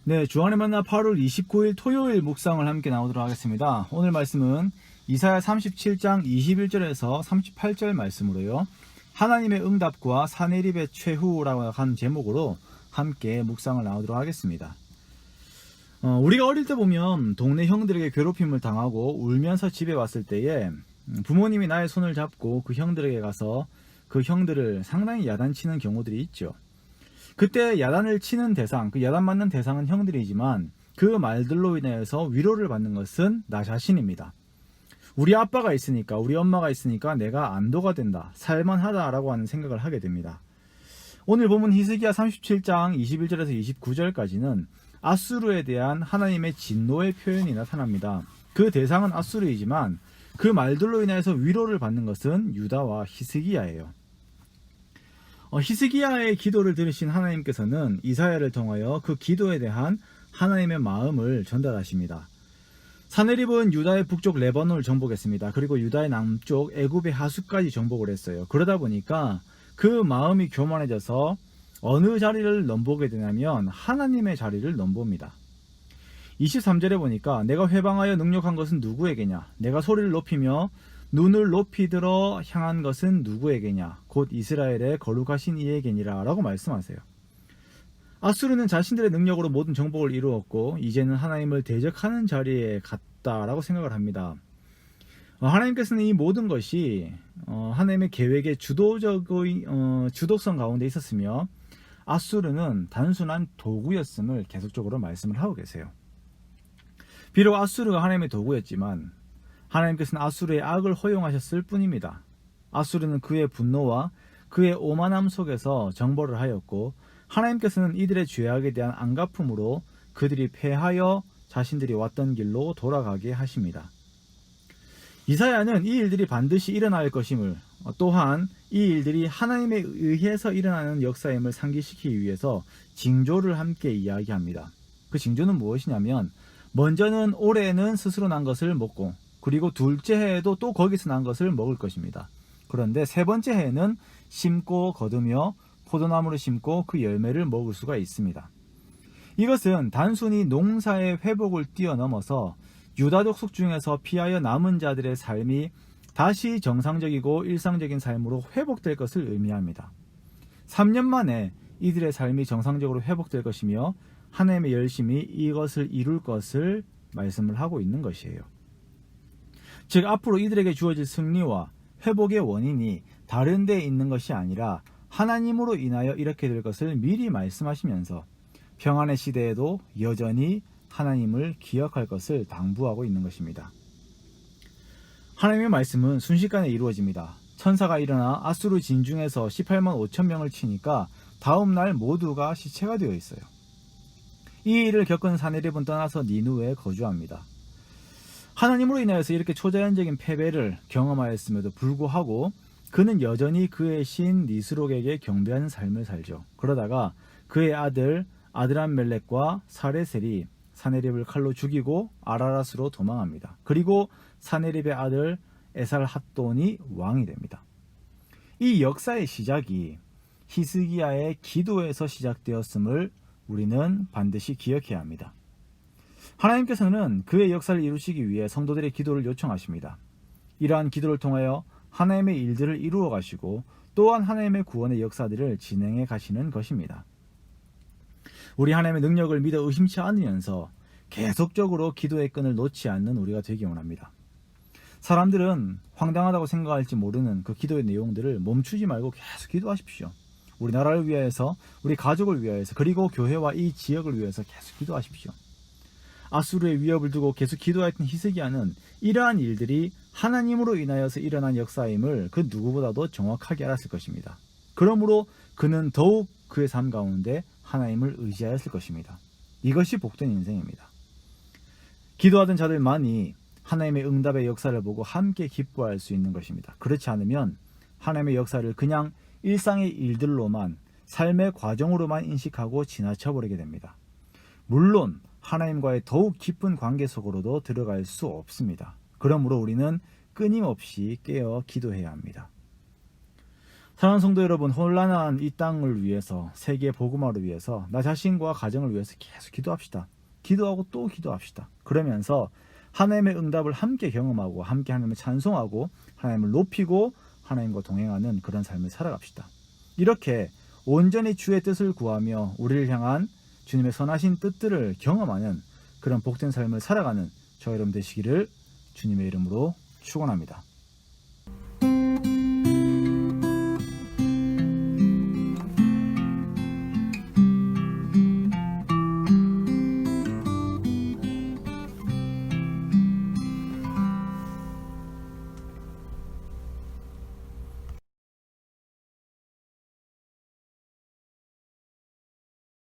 네, 주안의 만나 8월 29일 토요일 묵상을 함께 나오도록 하겠습니다. 오늘 말씀은 이사야 37장 21절에서 38절 말씀으로요. 하나님의 응답과 사내립의 최후라고 하는 제목으로 함께 묵상을 나오도록 하겠습니다. 우리가 어릴 때 보면 동네 형들에게 괴롭힘을 당하고 울면서 집에 왔을 때에 부모님이 나의 손을 잡고 그 형들에게 가서 그 형들을 상당히 야단치는 경우들이 있죠. 그때 야단을 치는 대상, 그 야단 맞는 대상은 형들이지만 그 말들로 인해서 위로를 받는 것은 나 자신입니다. 우리 아빠가 있으니까, 우리 엄마가 있으니까 내가 안도가 된다, 살만하다라고 하는 생각을 하게 됩니다. 오늘 본문 히스기야 37장 21절에서 29절까지는 아수르에 대한 하나님의 진노의 표현이 나타납니다. 그 대상은 아수르이지만 그 말들로 인해서 위로를 받는 것은 유다와 히스기야예요. 히스기야의 기도를 들으신 하나님께서는 이사야를 통하여 그 기도에 대한 하나님의 마음을 전달하십니다. 사내립은 유다의 북쪽 레바논을 정복했습니다. 그리고 유다의 남쪽 애굽의 하수까지 정복을 했어요. 그러다 보니까 그 마음이 교만해져서 어느 자리를 넘보게 되냐면 하나님의 자리를 넘봅니다. 23절에 보니까 내가 회방하여 능력한 것은 누구에게냐? 내가 소리를 높이며 눈을 높이 들어 향한 것은 누구에게냐? 곧 이스라엘의 거룩하신 이에게니라 라고 말씀하세요. 아수르는 자신들의 능력으로 모든 정복을 이루었고 이제는 하나님을 대적하는 자리에 갔다라고 생각을 합니다. 하나님께서는 이 모든 것이 하나님의 계획의 주도성 가운데 있었으며 아수르는 단순한 도구였음을 계속적으로 말씀을 하고 계세요. 비록 아수르가 하나님의 도구였지만 하나님께서는 아수르의 악을 허용하셨을 뿐입니다. 아수르는 그의 분노와 그의 오만함 속에서 정벌을 하였고 하나님께서는 이들의 죄악에 대한 안갚음으로 그들이 패하여 자신들이 왔던 길로 돌아가게 하십니다. 이사야는 이 일들이 반드시 일어날 것임을, 또한 이 일들이 하나님에 의해서 일어나는 역사임을 상기시키기 위해서 징조를 함께 이야기합니다. 그 징조는 무엇이냐면 먼저는 올해는 스스로 난 것을 먹고 그리고 둘째 해에도 또 거기서 난 것을 먹을 것입니다. 그런데 세 번째 해에는 심고 거두며 포도나무를 심고 그 열매를 먹을 수가 있습니다. 이것은 단순히 농사의 회복을 뛰어넘어서 유다 족속 중에서 피하여 남은 자들의 삶이 다시 정상적이고 일상적인 삶으로 회복될 것을 의미합니다. 3년 만에 이들의 삶이 정상적으로 회복될 것이며 하나님의 열심이 이것을 이룰 것을 말씀을 하고 있는 것이에요. 즉 앞으로 이들에게 주어질 승리와 회복의 원인이 다른 데에 있는 것이 아니라 하나님으로 인하여 이렇게 될 것을 미리 말씀하시면서 평안의 시대에도 여전히 하나님을 기억할 것을 당부하고 있는 것입니다. 하나님의 말씀은 순식간에 이루어집니다. 천사가 일어나 아수르 진중에서 18만 5천 명을 치니까 다음 날 모두가 시체가 되어 있어요. 이 일을 겪은 사내립은 떠나서 니누에 거주합니다. 하나님으로 인하여서 이렇게 초자연적인 패배를 경험하였음에도 불구하고 그는 여전히 그의 신 니스록에게 경배하는 삶을 살죠. 그러다가 그의 아들 아드람멜렉과 사레셀이 사내립을 칼로 죽이고 아라랏으로 도망합니다. 그리고 사내립의 아들 에살핫돈이 왕이 됩니다. 이 역사의 시작이 히스기야의 기도에서 시작되었음을 우리는 반드시 기억해야 합니다. 하나님께서는 그의 역사를 이루시기 위해 성도들의 기도를 요청하십니다. 이러한 기도를 통하여 하나님의 일들을 이루어 가시고 또한 하나님의 구원의 역사들을 진행해 가시는 것입니다. 우리 하나님의 능력을 믿어 의심치 않으면서 계속적으로 기도의 끈을 놓지 않는 우리가 되기 원합니다. 사람들은 황당하다고 생각할지 모르는 그 기도의 내용들을 멈추지 말고 계속 기도하십시오. 우리 나라를 위하여서, 우리 가족을 위하여서, 그리고 교회와 이 지역을 위해서 계속 기도하십시오. 아수르의 위협을 두고 계속 기도했던 히스기야는 이러한 일들이 하나님으로 인하여서 일어난 역사임을 그 누구보다도 정확하게 알았을 것입니다. 그러므로 그는 더욱 그의 삶 가운데 하나님을 의지하였을 것입니다. 이것이 복된 인생입니다. 기도하던 자들만이 하나님의 응답의 역사를 보고 함께 기뻐할 수 있는 것입니다. 그렇지 않으면 하나님의 역사를 그냥 일상의 일들로만, 삶의 과정으로만 인식하고 지나쳐버리게 됩니다. 물론 하나님과의 더욱 깊은 관계 속으로도 들어갈 수 없습니다. 그러므로 우리는 끊임없이 깨어 기도해야 합니다. 사랑하는 성도 여러분, 혼란한 이 땅을 위해서, 세계 복음화를 위해서, 나 자신과 가정을 위해서 계속 기도합시다. 기도하고 또 기도합시다. 그러면서 하나님의 응답을 함께 경험하고, 함께 하나님을 찬송하고, 하나님을 높이고, 하나님과 동행하는 그런 삶을 살아갑시다. 이렇게 온전히 주의 뜻을 구하며 우리를 향한 주님의 선하신 뜻들을 경험하는 그런 복된 삶을 살아가는 저 여러분 되시기를 주님의 이름으로 축원합니다.